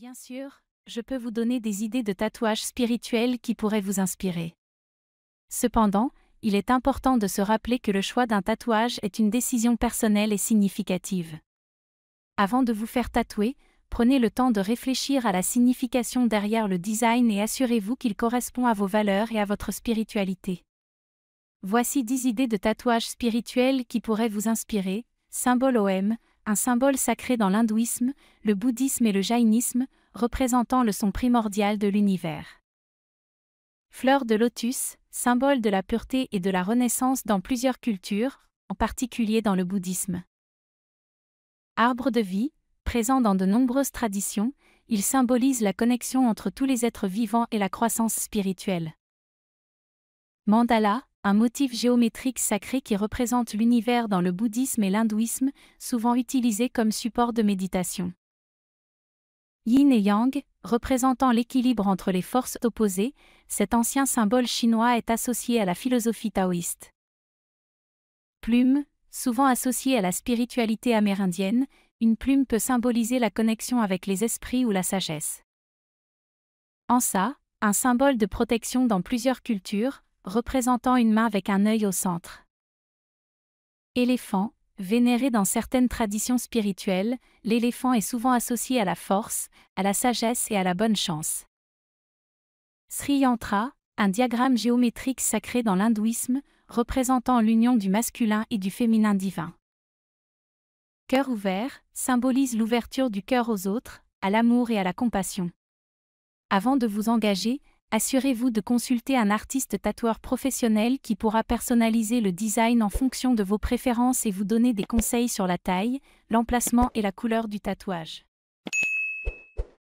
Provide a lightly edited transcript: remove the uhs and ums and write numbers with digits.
Bien sûr, je peux vous donner des idées de tatouages spirituels qui pourraient vous inspirer. Cependant, il est important de se rappeler que le choix d'un tatouage est une décision personnelle et significative. Avant de vous faire tatouer, prenez le temps de réfléchir à la signification derrière le design et assurez-vous qu'il correspond à vos valeurs et à votre spiritualité. Voici 10 idées de tatouages spirituels qui pourraient vous inspirer. Symbole Om, un symbole sacré dans l'hindouisme, le bouddhisme et le jaïnisme, représentant le son primordial de l'univers. Fleur de lotus, symbole de la pureté et de la renaissance dans plusieurs cultures, en particulier dans le bouddhisme. Arbre de vie, présent dans de nombreuses traditions, il symbolise la connexion entre tous les êtres vivants et la croissance spirituelle. Mandala, un motif géométrique sacré qui représente l'univers dans le bouddhisme et l'hindouisme, souvent utilisé comme support de méditation. Yin et Yang, représentant l'équilibre entre les forces opposées, cet ancien symbole chinois est associé à la philosophie taoïste. Plume, souvent associée à la spiritualité amérindienne, une plume peut symboliser la connexion avec les esprits ou la sagesse. Ansa, un symbole de protection dans plusieurs cultures, représentant une main avec un œil au centre. Éléphant, vénéré dans certaines traditions spirituelles, l'éléphant est souvent associé à la force, à la sagesse et à la bonne chance. Sri Yantra, un diagramme géométrique sacré dans l'hindouisme, représentant l'union du masculin et du féminin divin. Cœur ouvert, symbolise l'ouverture du cœur aux autres, à l'amour et à la compassion. Avant de vous engager, assurez-vous de consulter un artiste tatoueur professionnel qui pourra personnaliser le design en fonction de vos préférences et vous donner des conseils sur la taille, l'emplacement et la couleur du tatouage.